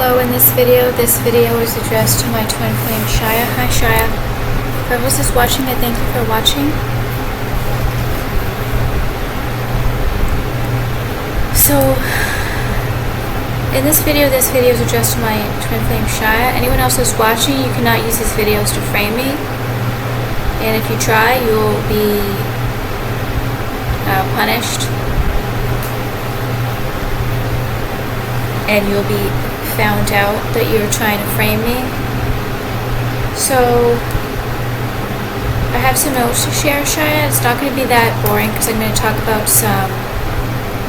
hello in this video. This video is addressed to my twin flame Shaya. Hi Shaya. Whoever's is watching, I thank you for watching. So, in this video is addressed to my twin flame Shaya. Anyone else who's watching, you cannot use these videos to frame me. And if you try, you'll be punished. And you'll be found out that you're trying to frame me. So I have some notes to share, Shaya. It's not going to be that boring because I'm going to talk about some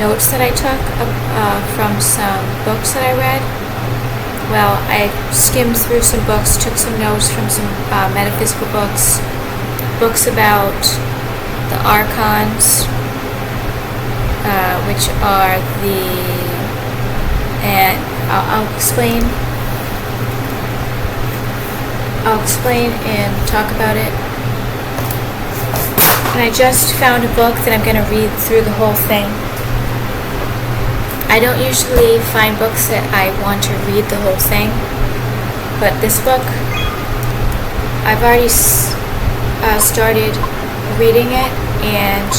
notes that I took from some books that I read. Well, I skimmed through some books, took some notes from some metaphysical books about the archons, which are and I'll explain and talk about it. And I just found a book that I'm going to read through the whole thing. I don't usually find books that I want to read the whole thing, but this book, I've already started reading it and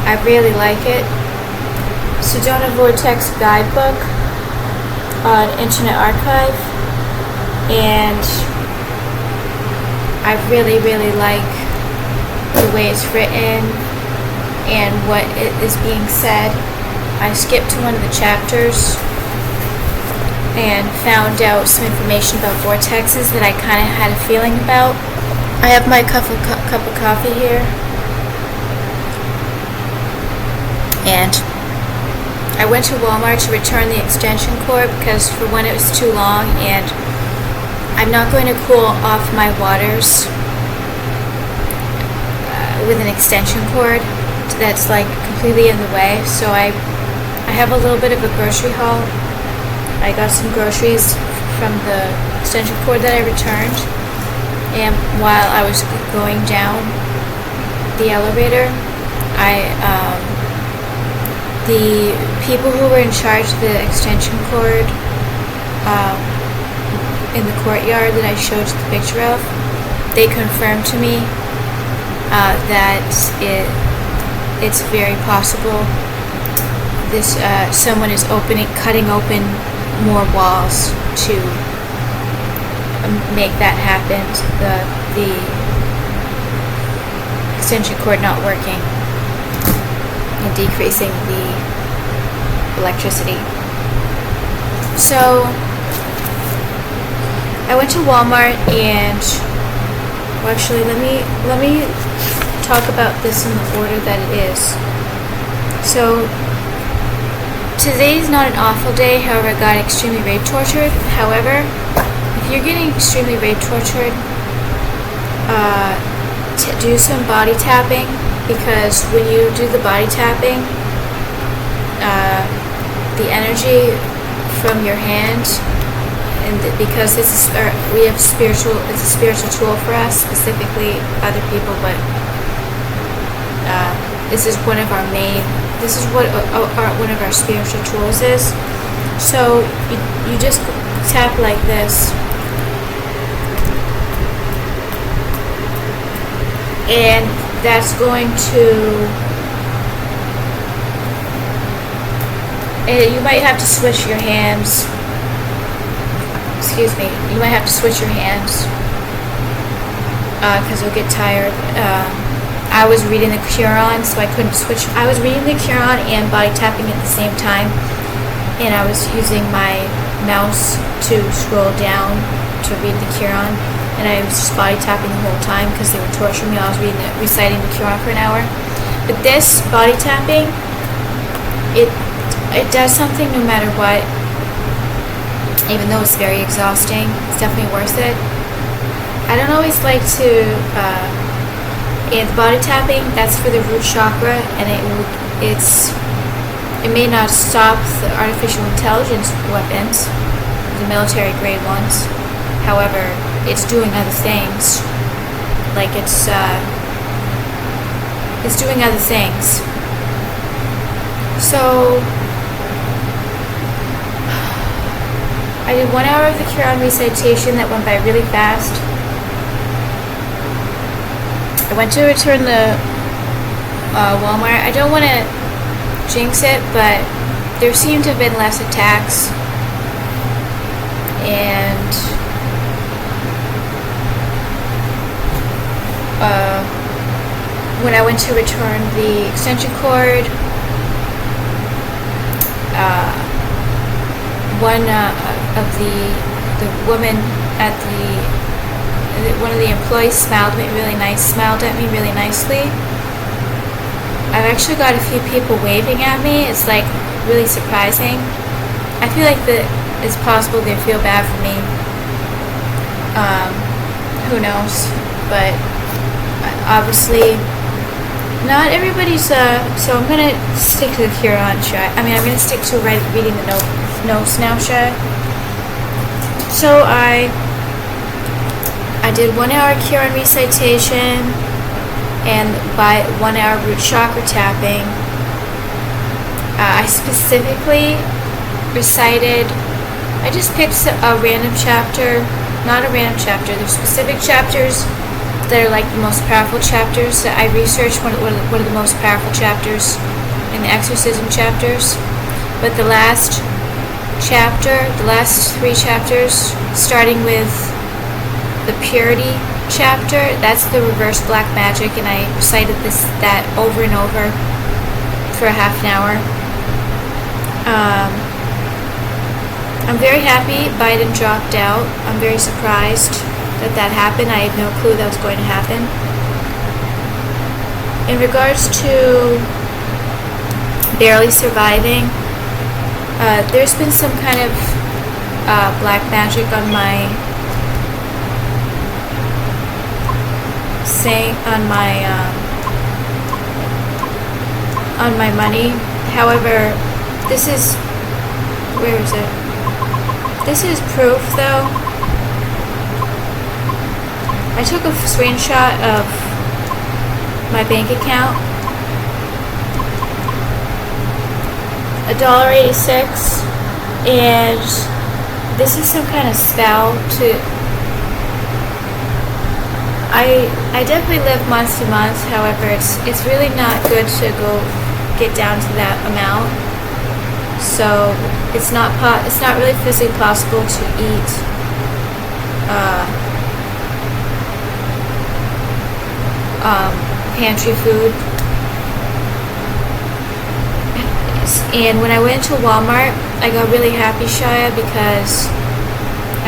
I really like it. Sedona Vortex guidebook on Internet Archive, and I really like the way it's written and what is being said. I skipped to one of the chapters and found out some information about vortexes that I kind of had a feeling about. I have my cup of coffee here, and I went to Walmart to return the extension cord because for one it was too long, and I'm not going to cool off my waters with an extension cord that's like completely in the way. So I have a little bit of a grocery haul. I got some groceries from the extension cord that I returned, and while I was going down the elevator, the people who were in charge of the extension cord in the courtyard that I showed you the picture of, they confirmed to me that it's very possible this someone is cutting open more walls to make that happen. The extension cord not working and decreasing the electricity. So I went to Walmart and actually let me talk about this in the order that it is. So today's not an awful day, however I got extremely rape tortured. However, if you're getting extremely rape tortured, do some body tapping, because when you do the body tapping, the energy from your hand, and because it's a spiritual tool for us, specifically other people, but this is one of our this is what one of our spiritual tools is. So you just tap like this, and that's going to, and you might have to switch your hands. Excuse me. You might have to switch your hands because you'll get tired. I was reading the Quran, so I couldn't switch. I was reading the Quran and body tapping at the same time, and I was using my mouse to scroll down to read the Quran, and I was just body tapping the whole time because they were torturing me. I was reciting the Quran for an hour. But this body tapping, it does something no matter what. Even though it's very exhausting, it's definitely worth it. I don't always like to. And the body tapping, that's for the root chakra, and it may not stop the artificial intelligence weapons, the military grade ones. However, it's doing other things. Like it's doing other things. So I did 1 hour of the Quran recitation that went by really fast. I went to return the Walmart. I don't want to jinx it, but there seemed to have been less attacks. And when I went to return the extension cord, one of the woman at one of the employees smiled at me really nicely. I've actually got a few people waving at me. It's like really surprising. I feel like it's possible they feel bad for me. Who knows? But obviously, not everybody's. So I'm gonna stick to the Quran shot. I'm gonna stick to reading the notes now, shot. So I did 1 hour Quran recitation and by 1 hour root chakra tapping. I specifically recited. I just picked a random chapter, not a random chapter. There's specific chapters that are like the most powerful chapters that I researched. One of the most powerful chapters in the exorcism chapters. But the last three chapters, starting with the purity chapter, that's the reverse black magic, and I recited that over and over for a half an hour. I'm very happy Biden dropped out. I'm very surprised that happened. I had no clue that was going to happen. In regards to barely surviving, there's been some kind of black magic on my on my money. However, this is proof though. I took a screenshot of my bank account. $1.86, and this is some kind of spell to. I definitely live month to month. However, it's really not good to go get down to that amount. So it's not really physically possible to eat pantry food. And when I went to Walmart, I got really happy, Shia, because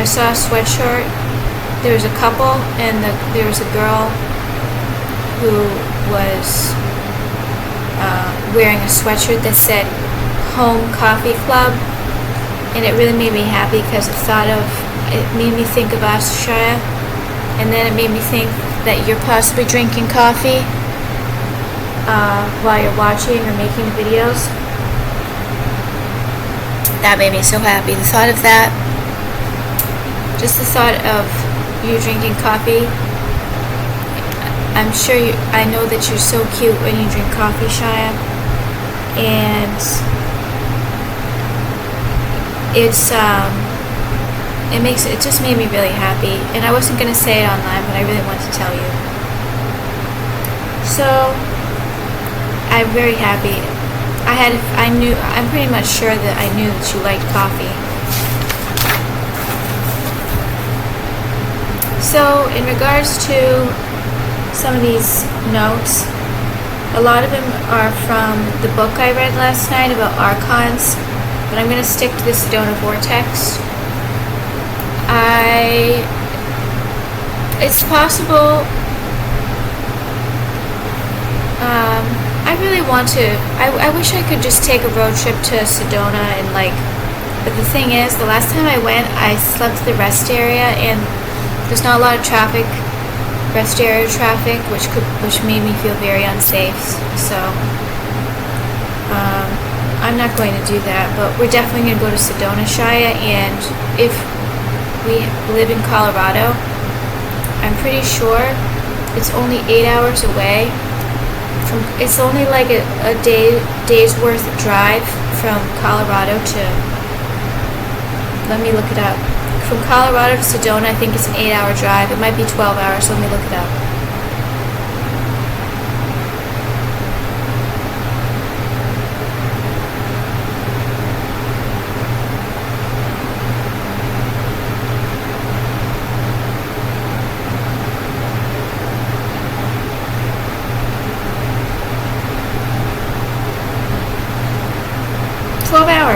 I saw a sweatshirt. There was a couple, and there was a girl who was wearing a sweatshirt that said Home Coffee Club, and it really made me happy because it made me think of us, Shia, and then it made me think that you're possibly drinking coffee while you're watching or making the videos. That made me so happy. The thought of that, just the thought of you drinking coffee. I'm sure I know that you're so cute when you drink coffee, Shia, and it just made me really happy. And I wasn't gonna say it online, but I really wanted to tell you. So I'm very happy. I'm pretty much sure that I knew that you liked coffee. So in regards to some of these notes, a lot of them are from the book I read last night about archons, but I'm going to stick to the Sedona Vortex. It's possible. I really want to. I wish I could just take a road trip to Sedona and but the thing is, the last time I went, I slept at the rest area, and there's not a lot of traffic, rest area traffic, which made me feel very unsafe. So I'm not going to do that, but we're definitely going to go to Sedona, Shia, and if we live in Colorado, I'm pretty sure it's only 8 hours away. It's only like a day's worth of drive from Colorado to Let me look it up. From Colorado to Sedona, I think it's an 8-hour drive. It might be 12 hours. Let me look it up.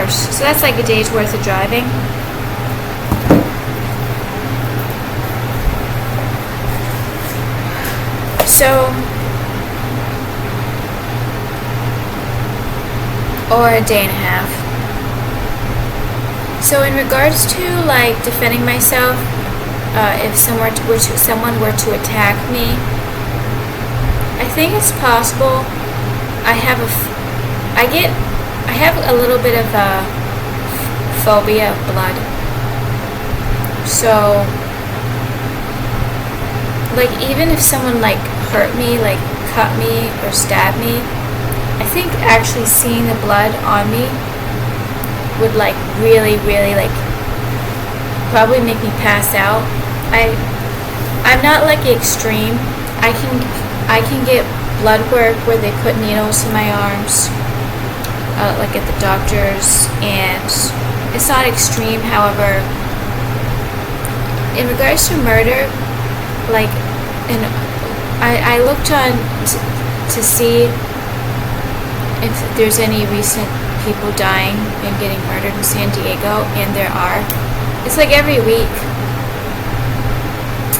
So that's like a day's worth of driving. So, or a day and a half. So in regards to like defending myself, if someone were to attack me, I think it's possible. I have a little bit of a phobia of blood. So, like, even if someone like hurt me, like cut me or stabbed me, I think actually seeing the blood on me would like really like probably make me pass out. I'm not like extreme. I can get blood work where they put needles in my arms, like at the doctor's, and it's not extreme. However, in regards to murder, like, and I looked on to see if there's any recent people dying and getting murdered in San Diego, and there are. It's like every week.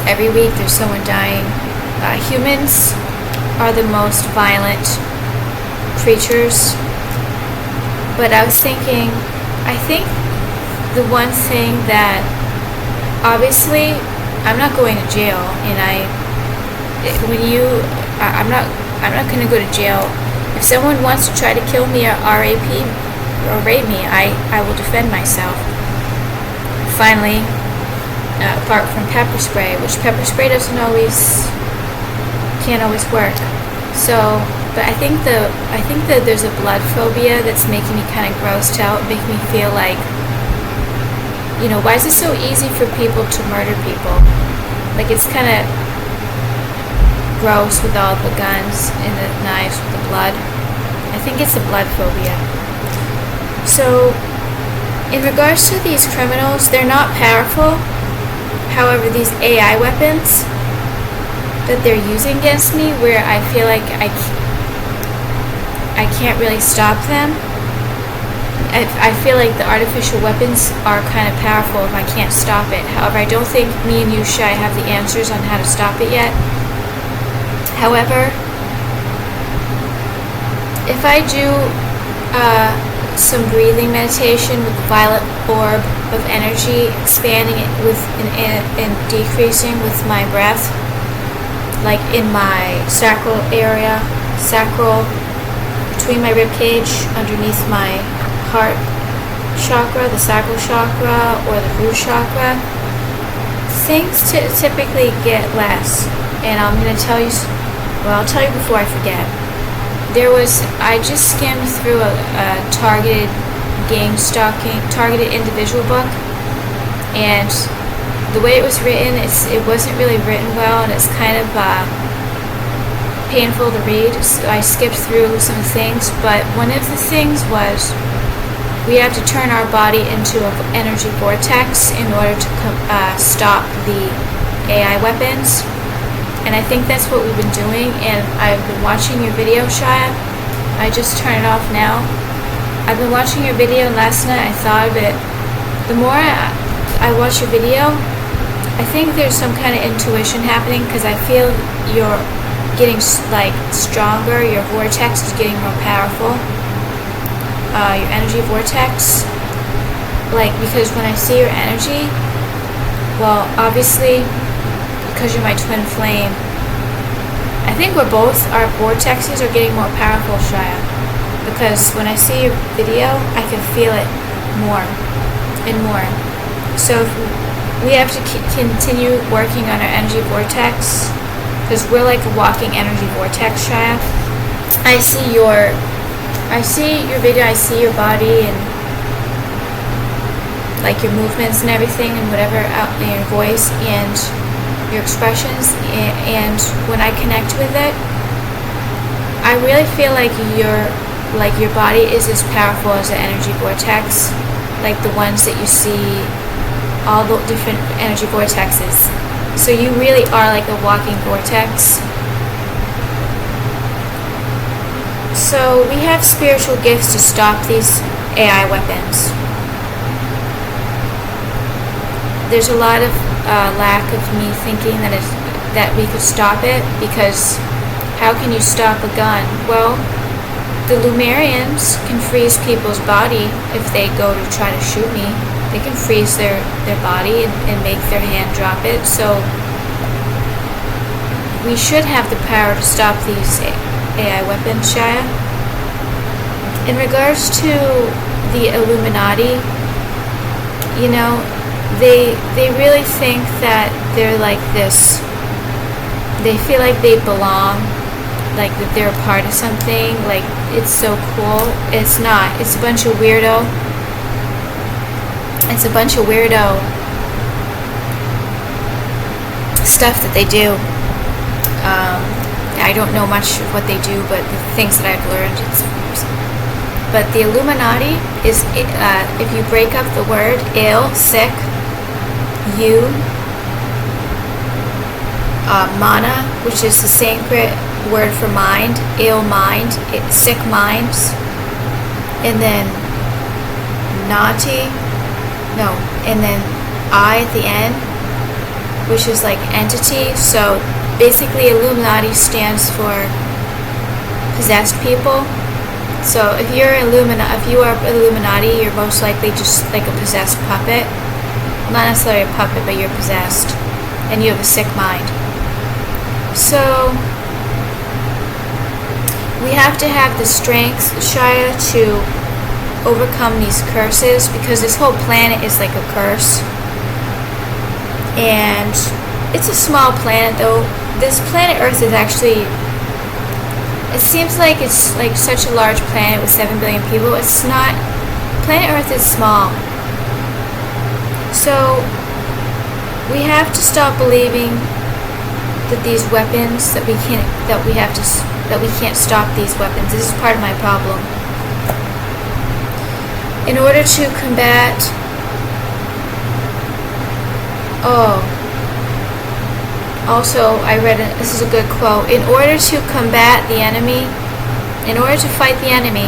Every week there's someone dying. Humans are the most violent creatures. But I was thinking, I think the one thing that, obviously, I'm not going to jail, and I'm not going to go to jail. If someone wants to try to kill me or rape me, I will defend myself. Finally, apart from pepper spray, which pepper spray can't always work. So, but I think that there's a blood phobia that's making me kind of grossed out, making me feel like, why is it so easy for people to murder people? Like, it's kind of gross with all the guns and the knives with the blood. I think it's a blood phobia. So, in regards to these criminals, they're not powerful. However, these AI weapons that they're using against me, where I feel like I can't really stop them. I feel like the artificial weapons are kind of powerful if I can't stop it. However, I don't think me and you, Shai, have the answers on how to stop it yet. However, if I do some breathing meditation with the violet orb of energy, expanding it and decreasing with my breath, like in my sacral area, between my rib cage, underneath my heart chakra, the sacral chakra, or the root chakra, things typically get less. And I'm going to tell you, I'll tell you before I forget. I just skimmed through a targeted targeted individual book, and the way it was written, it wasn't really written well, and it's kind of painful to read. So I skipped through some things, but one of the things was we have to turn our body into an energy vortex in order to stop the AI weapons. And I think that's what we've been doing, and I've been watching your video, Shia. I just turned it off now. I've been watching your video, and last night I thought of it. The more I watch your video, I think there's some kind of intuition happening, because I feel you're getting like stronger, your vortex is getting more powerful. Your energy vortex, like, because when I see your energy, well, obviously, because you're my twin flame, I think our vortexes are getting more powerful, Shia, because when I see your video, I can feel it more and more. So we have to continue working on our energy vortex, because we're like a walking energy vortex, Shia. I see your video, I see your body, and like your movements and everything, and whatever out in your voice and your expressions. And when I connect with it, I really feel like your body is as powerful as an energy vortex, like the ones that you see, all the different energy vortexes. So you really are like a walking vortex. So we have spiritual gifts to stop these AI weapons. There's a lot of lack of me thinking that we could stop it, because how can you stop a gun? Well, the Lumerians can freeze people's body if they go to try to shoot me. They can freeze their body and make their hand drop it. So we should have the power to stop these AI weapons, Shia. In regards to the Illuminati, you know, they really think that they're like this. They feel like they belong, like that they're a part of something, like it's so cool. It's not. It's a bunch of weirdo. It's a bunch of weirdo stuff that they do. I don't know much of what they do, but the things that I've learned, but the Illuminati is, if you break up the word ill, sick, you, mana, which is the Sanskrit word for mind, ill mind, sick minds, and then and then I at the end, which is like entity. So basically Illuminati stands for possessed people. So if you are Illuminati, you're most likely just like a possessed puppet. Not necessarily a puppet, but you're possessed and you have a sick mind. So we have to have the strength, Shia, to overcome these curses, because this whole planet is like a curse. And it's a small planet, though. This planet Earth is actually, it seems like it's like such a large planet with 7 billion people. It's not. Planet Earth is small. So we have to stop believing that these weapons, that we can't stop these weapons. This is part of my problem. In order to combat, also I read this is a good quote. In order to combat the enemy, in order to fight the enemy,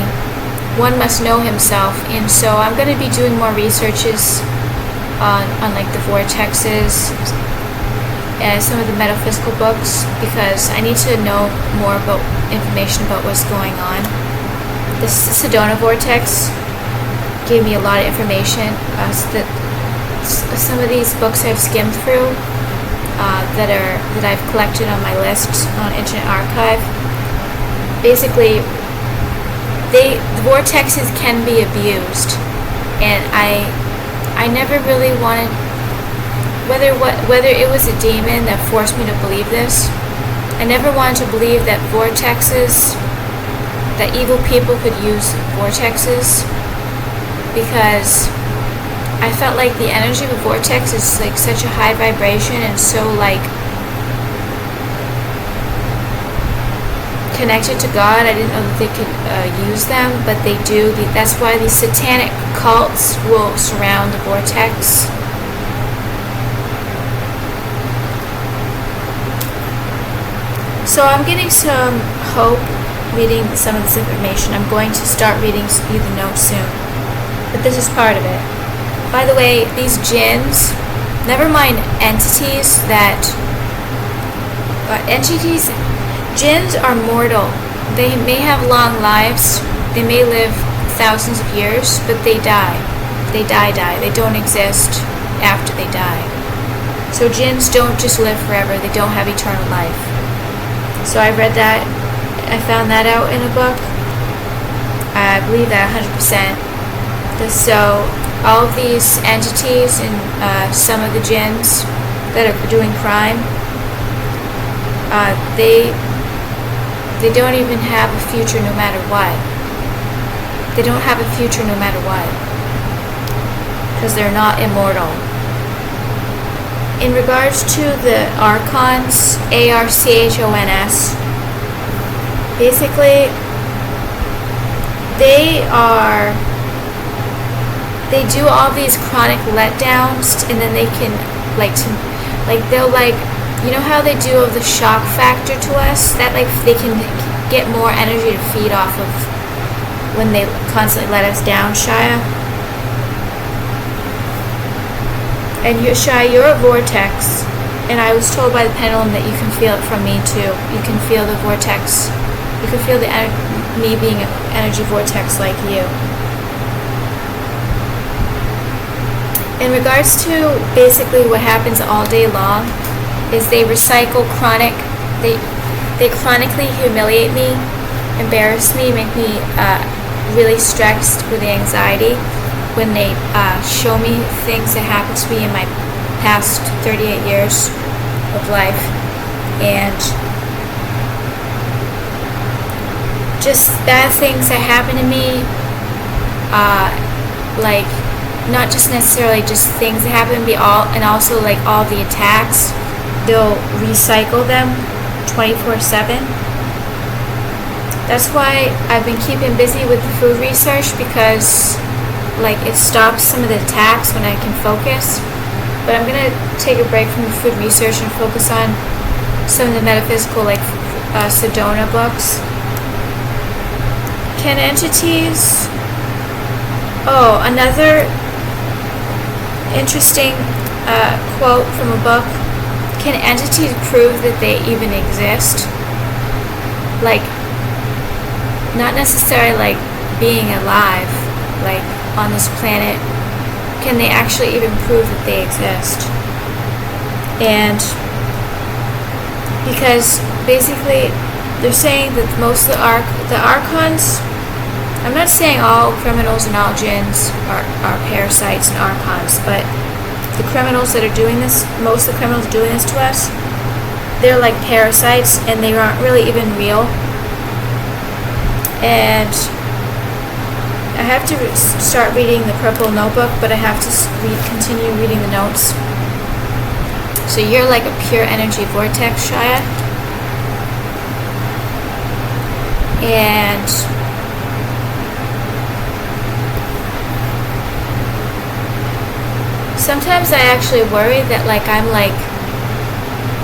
one must know himself. And so I'm going to be doing more researches on like the vortexes and some of the metaphysical books, because I need to know more about information about what's going on. The Sedona vortex gave me a lot of information. Some of these books I've skimmed through that I've collected on my list on Internet Archive. Basically, the vortexes can be abused, and I never really wanted, whether it was a demon that forced me to believe this. I never wanted to believe that evil people could use vortexes, because I felt like the energy of a vortex is like such a high vibration and so like connected to God. I didn't know that they could use them, but they do. That's why these satanic cults will surround the vortex. So I'm getting some hope reading some of this information. I'm going to start reading you the notes soon, but this is part of it. By the way, these jinns, never mind entities, jinns are mortal. They may have long lives, they may live thousands of years, but they die. They die. They don't exist after they die. So jinns don't just live forever, they don't have eternal life. So I read that, I found that out in a book. I believe that 100%. So all of these entities and some of the jinns that are doing crime, they don't even have a future no matter what. They don't have a future no matter what. because they're not immortal. In regards to the archons, Archons, basically they do all these chronic letdowns, and then they can they'll you know how they do of the shock factor to us, that they can get more energy to feed off of when they constantly let us down, Shia. And Shia, you're a vortex, and I was told by the pendulum that you can feel it from me too. You can feel the vortex. You can feel me being an energy vortex like you. In regards to basically what happens all day long is they recycle they chronically humiliate me, embarrass me, make me really stressed with anxiety when they show me things that happened to me in my past 38 years of life, and just bad things that happen to me, not just necessarily just things that happen to me, and also all the attacks. They'll recycle them 24/7. That's why I've been keeping busy with the food research, because it stops some of the attacks when I can focus. But I'm gonna take a break from the food research and focus on some of the metaphysical, Sedona books. Can entities... Oh, another interesting quote from a book. Can entities prove that they even exist? Not necessarily being alive, on this planet. Can they actually even prove that they exist? And because basically they're saying that most of the archons, I'm not saying all criminals and all jinns are parasites and archons, but the criminals that are doing this, most of the criminals doing this to us, they're like parasites, and they aren't really even real. And I have to start reading the purple notebook, but I have to continue reading the notes. So you're like a pure energy vortex, Shia. And sometimes I actually worry that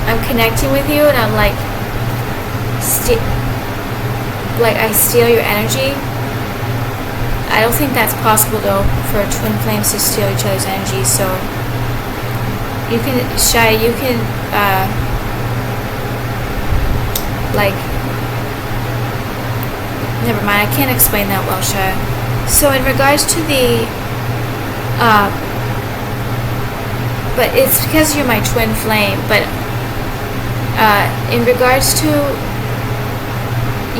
I'm connecting with you, and I'm I steal your energy. I don't think that's possible though, for twin flames to steal each other's energy. So you can, Shia, you can never mind, I can't explain that well, Shia. So in regards to the but it's because you're my twin flame. But in regards to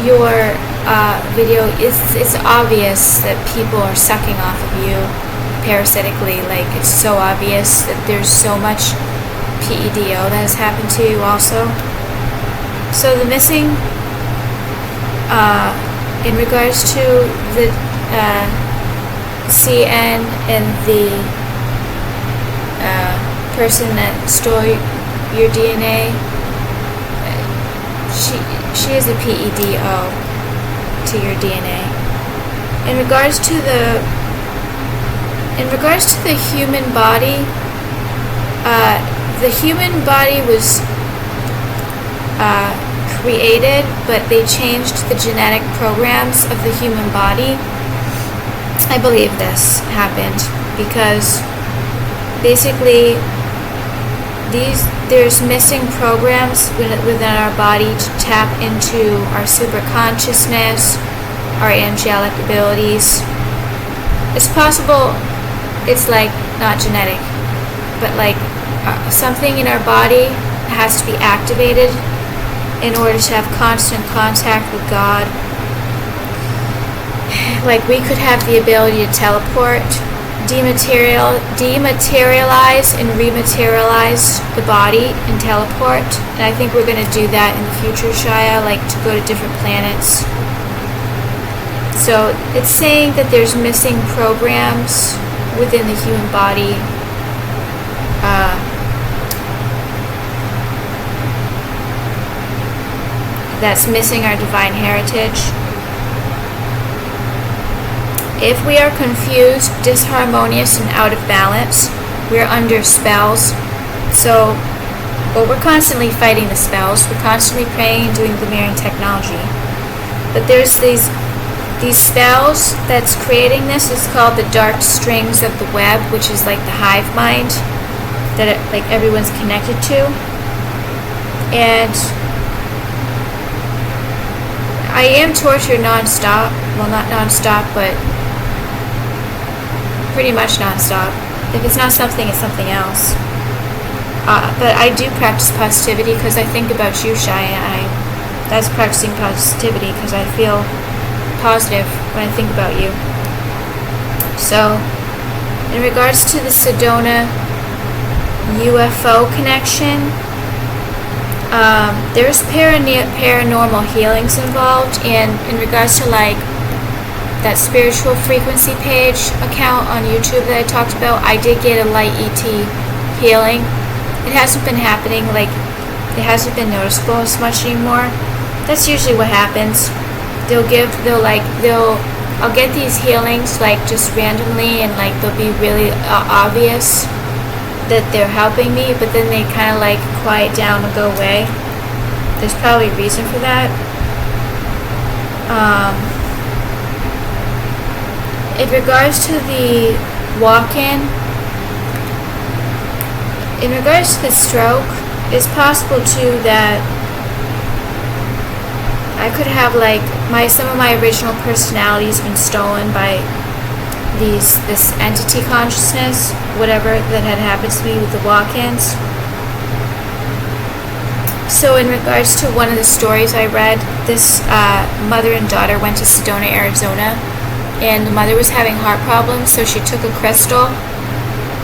your video, it's obvious that people are sucking off of you parasitically. It's so obvious that there's so much PEDO that has happened to you also. So the missing, in regards to the CN and the person that stole your DNA, she is a PEDO to your DNA. In regards to the human body, the human body was created, but they changed the genetic programs of the human body. I believe this happened because basically there's missing programs within our body to tap into our super consciousness, our angelic abilities. It's possible it's not genetic, but something in our body has to be activated in order to have constant contact with God. We could have the ability to teleport, dematerialize and rematerialize the body and teleport, and I think we're going to do that in the future, Shia, to go to different planets. So it's saying that there's missing programs within the human body that's missing our divine heritage. If we are confused, disharmonious, and out of balance, we're under spells. So, well, we're constantly fighting the spells. We're constantly praying and doing Lemurian technology. But there's these spells that's creating this. It's called the dark strings of the web, which is like the hive mind that like everyone's connected to. And I am tortured non-stop. Well, not non-stop, but pretty much non-stop. If it's not something, it's something else. But I do practice positivity because I think about you, Cheyenne. That's practicing positivity because I feel positive when I think about you. So, in regards to the Sedona UFO connection, there's paranormal healings involved, and in regards to like that spiritual frequency page account on YouTube that I talked about, I did get a light ET healing. It hasn't been happening, like it hasn't been noticeable as much anymore. That's usually what happens. I'll get these healings like just randomly, and like they'll be really obvious that they're helping me, but then they kind of like quiet down and go away. There's probably a reason for that. In regards to the walk-in, in regards to the stroke, it's possible too that I could have like some of my original personalities been stolen by this entity consciousness, whatever that had happened to me with the walk-ins. So in regards to one of the stories I read, this mother and daughter went to Sedona, Arizona, and the mother was having heart problems, so she took a crystal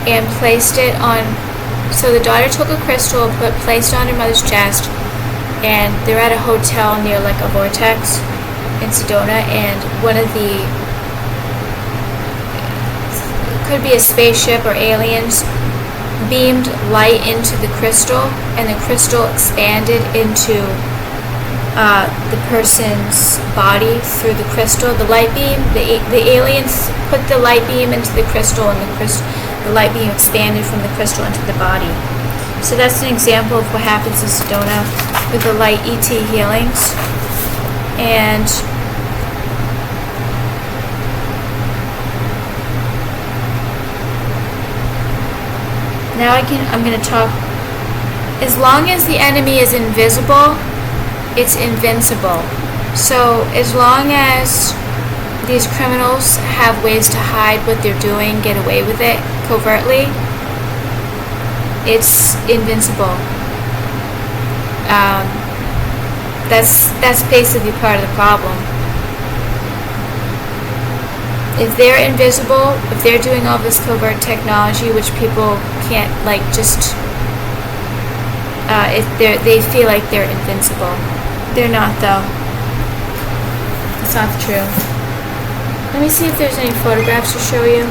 and placed it on. So the daughter took a crystal, placed it on her mother's chest, and they're at a hotel near like a vortex in Sedona, and one of the, could be a spaceship or aliens, beamed light into the crystal, and the crystal expanded into the person's body through the crystal. The light beam, the aliens put the light beam into the crystal, and the light beam expanded from the crystal into the body. So that's an example of what happens in Sedona with the light ET healings. And now I'm going to talk. As long as the enemy is invisible, it's invincible. So as long as these criminals have ways to hide what they're doing, get away with it covertly, it's invincible. That's basically part of the problem. If they're invisible, if they're doing all this covert technology, which people can't like just, they feel like they're invincible. They're not, though. It's not true. Let me see if there's any photographs to show you.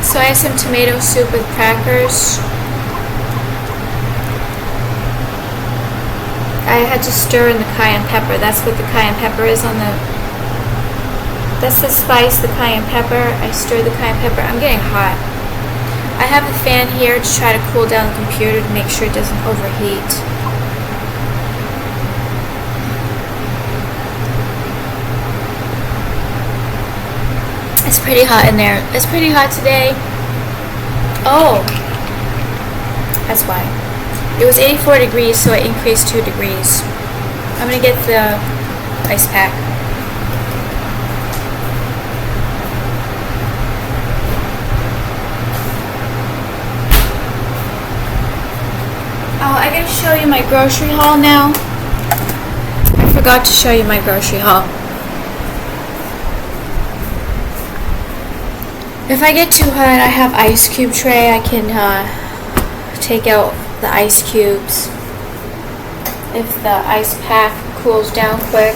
So I have some tomato soup with crackers. I had to stir in the cayenne pepper. That's what the cayenne pepper is on the... That's the spice, the cayenne pepper. I stir the cayenne pepper. I'm getting hot. I have the fan here to try to cool down the computer to make sure it doesn't overheat. It's pretty hot in there. It's pretty hot today. Oh, that's why. It was 84 degrees, so I increased 2 degrees. I'm gonna get the ice pack. Oh, I gotta show you my grocery haul now. I forgot to show you my grocery haul. If I get too hot, I have ice cube tray. I can take out the ice cubes if the ice pack cools down quick.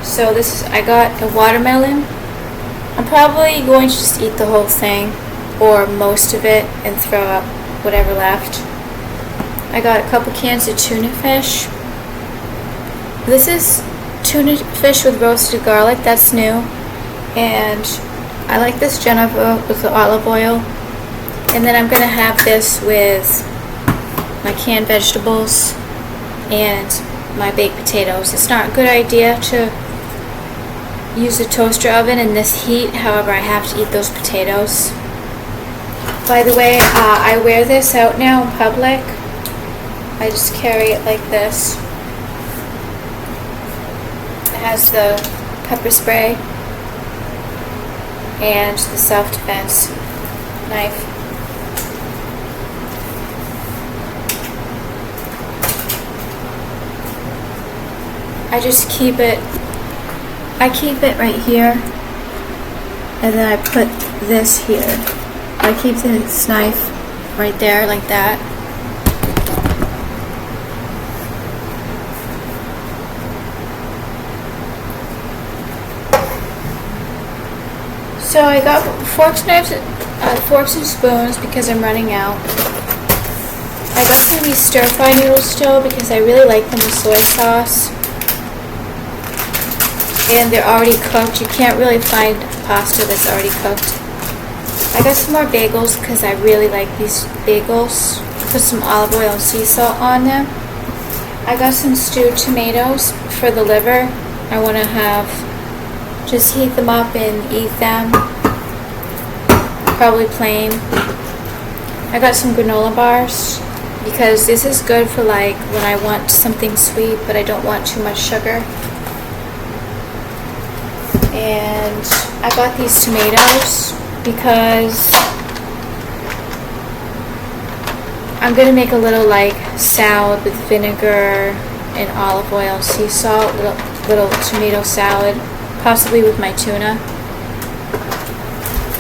So So I got a watermelon. I'm probably going to just eat the whole thing or most of it and throw up whatever left. I got a couple cans of tuna fish. This is tuna fish with roasted garlic. That's new. And I like this Geneva with the olive oil. And then I'm going to have this with my canned vegetables and my baked potatoes. It's not a good idea to use a toaster oven in this heat. However, I have to eat those potatoes. By the way, I wear this out now in public. I just carry it like this. It has the pepper spray and the self-defense knife. I just keep it right here, and then I put this here. I keep this knife right there like that. So I got forks and spoons because I'm running out. I got some of these stir-fry noodles still because I really like them with soy sauce. And they're already cooked. You can't really find pasta that's already cooked. I got some more bagels because I really like these bagels. Put some olive oil and sea salt on them. I got some stewed tomatoes for the liver. I want to just heat them up and eat them. Probably plain. I got some granola bars because this is good for like when I want something sweet but I don't want too much sugar. And I got these tomatoes because I'm going to make a little like salad with vinegar and olive oil and sea salt, little tomato salad, possibly with my tuna.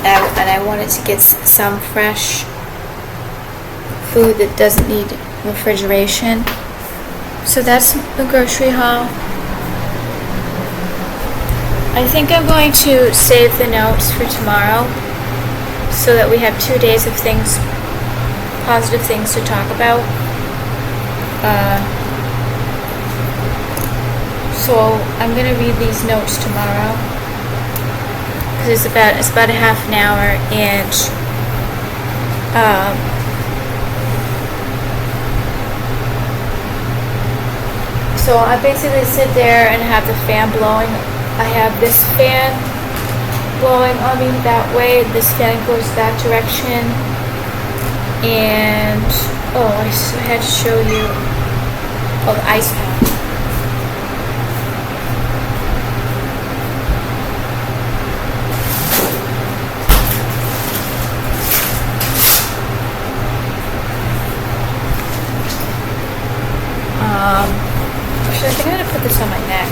And I wanted to get some fresh food that doesn't need refrigeration. So that's the grocery haul. I think I'm going to save the notes for tomorrow so that we have 2 days of positive things to talk about. So I'm going to read these notes tomorrow because it's about a half an hour, and so I basically sit there and have the fan blowing. I have this fan blowing on me that way, this fan goes that direction, and I had to show you the ice pack. Actually, I think I'm going to put this on my neck.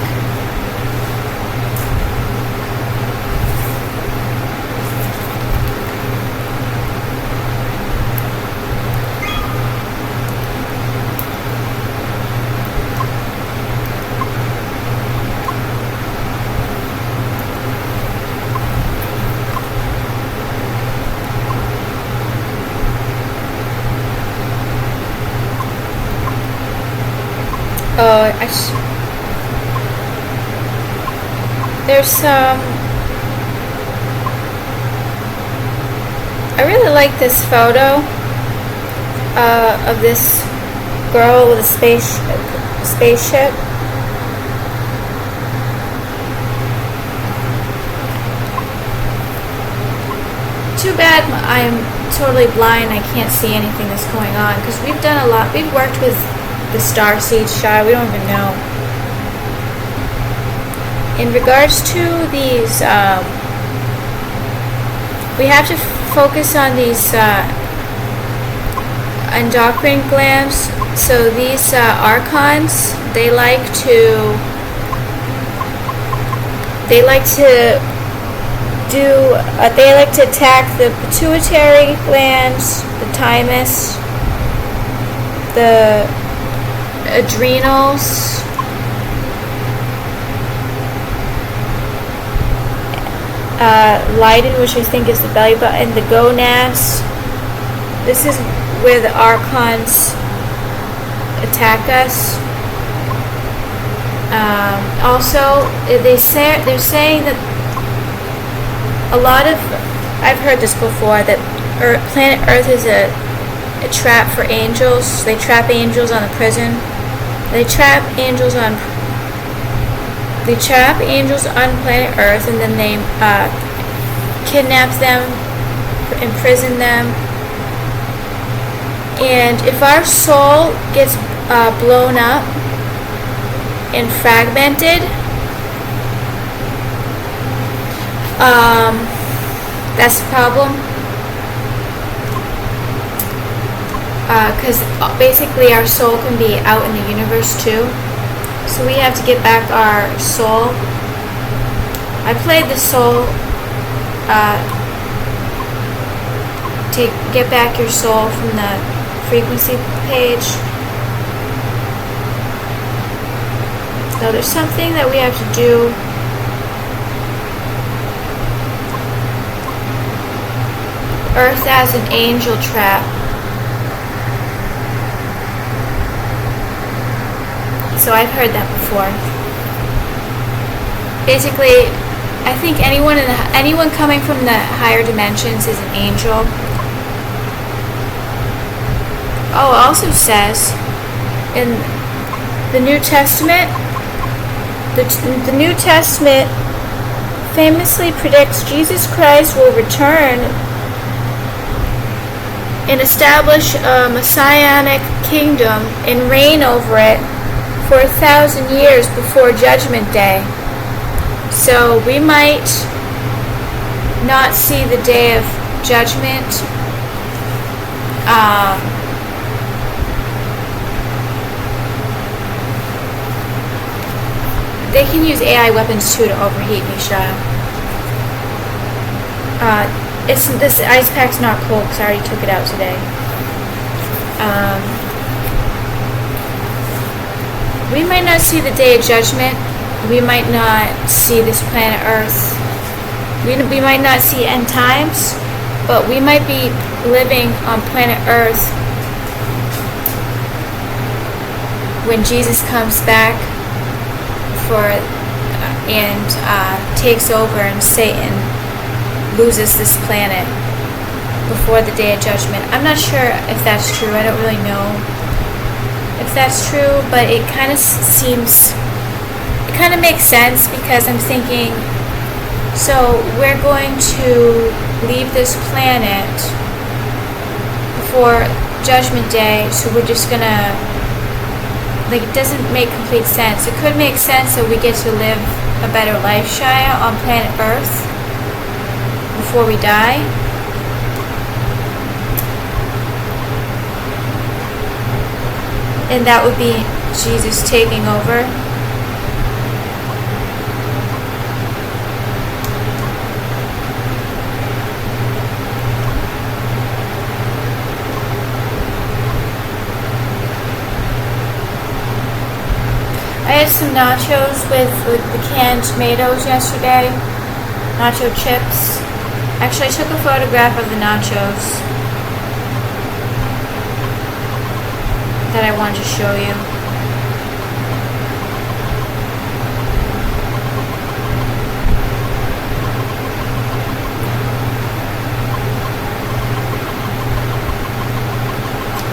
There's some. I really like this photo of this girl with a spaceship. Too bad I'm totally blind. I can't see anything that's going on because we've done a lot. We've worked with the starseed shot. We don't even know. In regards to these, we have to focus on these endocrine glands. So these archons, they like to attack the pituitary glands, the thymus, the adrenals, Leiden, which I think is the belly button, the gonads. This is where the archons attack us. Also, they're saying that a lot of, I've heard this before, that planet Earth is a trap for angels. They trap angels on the prison. They trap angels on planet Earth, and then they kidnap them, imprison them. And if our soul gets blown up and fragmented, that's a problem. Because basically our soul can be out in the universe too. So we have to get back our soul. I played the soul, get back your soul from the frequency page. So there's something that we have to do. Earth as an angel trap. So I've heard that before. Basically, I think anyone coming from the higher dimensions is an angel. Oh, it also says in the New Testament, the New Testament famously predicts Jesus Christ will return and establish a messianic kingdom and reign over it for 1,000 years before Judgment Day. So we might not see the day of judgment. They can use AI weapons too to overheat me, child. This ice pack's not cold because I already took it out today. We might not see the day of judgment. We might not see this planet Earth. We might not see end times, but we might be living on planet Earth when Jesus comes back and takes over, and Satan loses this planet before the day of judgment. I'm not sure if that's true. I don't really know if that's true, but it kind of makes sense, because I'm thinking, so we're going to leave this planet before Judgment Day, so we're just gonna, like, it doesn't make complete sense. It could make sense that we get to live a better life, Shia, on planet Earth before we die. And that would be Jesus taking over. I had some nachos with the canned tomatoes yesterday. Nacho chips. Actually, I took a photograph of the nachos that I wanted to show you.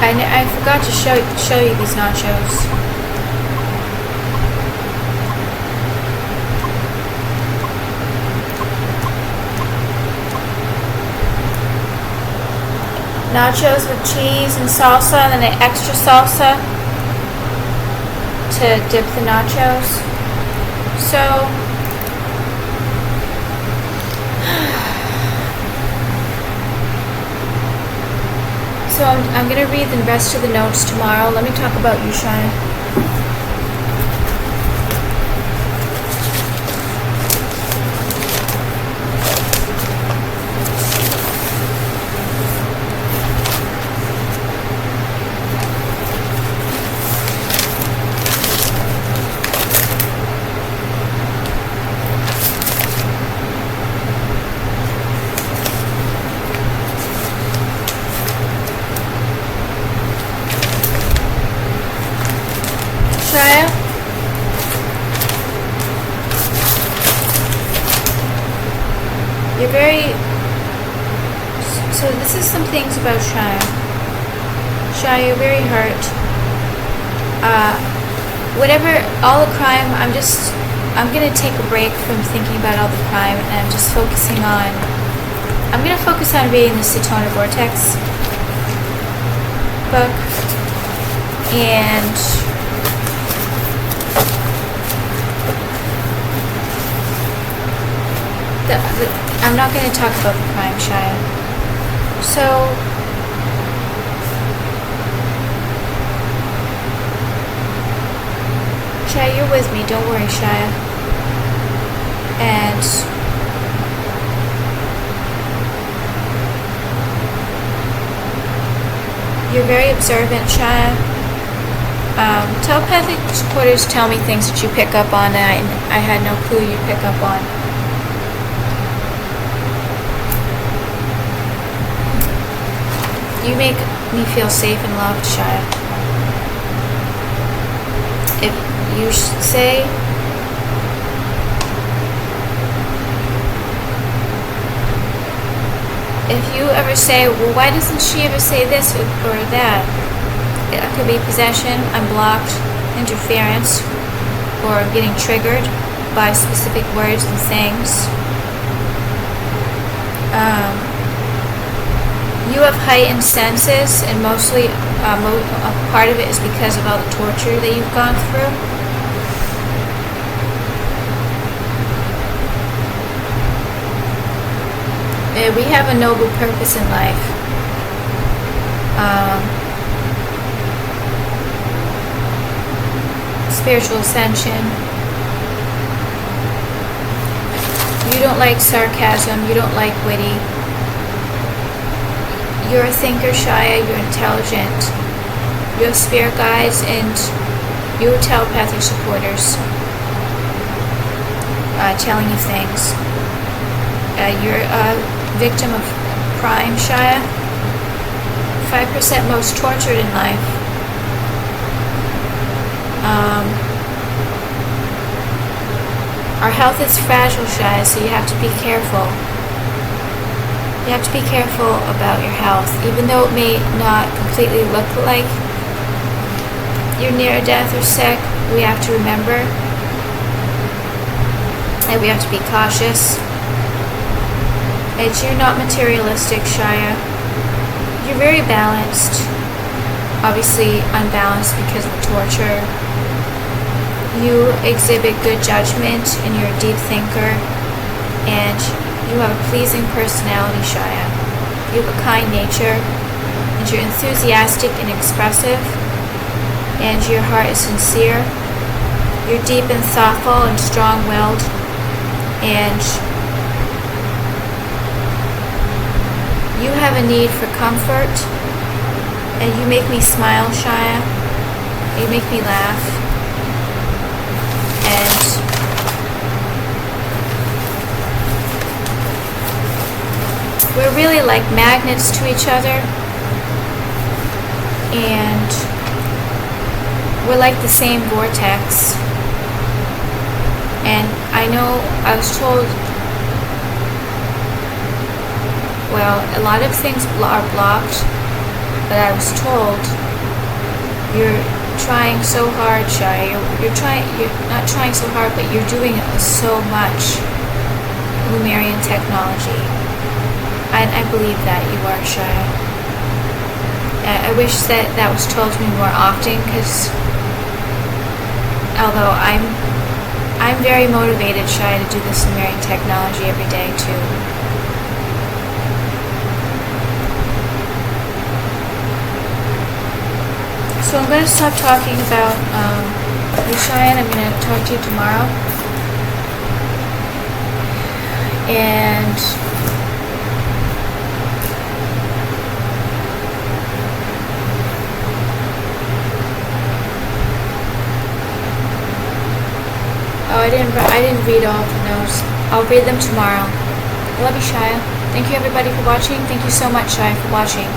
I forgot to show you these nachos. Nachos with cheese and salsa, and then an extra salsa to dip the nachos. So I'm going to read the rest of the notes tomorrow. Let me talk about you, Shia. You're very... So this is some things about Shia. Shia, you're very hurt. Whatever, all the crime, I'm gonna take a break from thinking about all the crime, and I'm just focusing on... I'm gonna focus on reading the Sedona Vortex book, and I'm not going to talk about the crime, Shia. So, Shia, you're with me. Don't worry, Shia. And you're very observant, Shia. Telepathic supporters tell me things that you pick up on that I had no clue you pick up on. You make me feel safe and loved, Shia. If you say... If you ever say, well, why doesn't she ever say this or that? It could be possession, unblocked, interference, or getting triggered by specific words and things. You have heightened senses, and mostly a part of it is because of all the torture that you've gone through. We have a noble purpose in life. Spiritual ascension. You don't like sarcasm. You don't like witty. You're a thinker, Shia. You're intelligent. You have spirit guides and you have telepathic supporters telling you things. You're a victim of crime, Shia. 5% most tortured in life. Our health is fragile, Shia, so you have to be careful. You have to be careful about your health, even though it may not completely look like you're near death or sick. We have to remember, and we have to be cautious. You're not materialistic, Shia. You're very balanced. Obviously unbalanced because of the torture. You exhibit good judgment and you're a deep thinker. And you have a pleasing personality, Shia. You have a kind nature. And you're enthusiastic and expressive. And your heart is sincere. You're deep and thoughtful and strong-willed. And you have a need for comfort, and you make me smile, Shia. You make me laugh. And we're really like magnets to each other. And we're like the same vortex. And I know I was told, well, a lot of things are blocked, but I was told you're trying so hard, Shia. You're not trying so hard, but you're doing so much Lumerian technology. And I believe that you are, Shia. I wish that was told to me more often, because although I'm very motivated, Shia, to do this Lumerian technology every day too. So I'm going to stop talking about you, Cheyenne. I'm going to talk to you tomorrow. And I didn't read all of the notes. I'll read them tomorrow. I love you, Shia. Thank you everybody for watching. Thank you so much, Shia, for watching.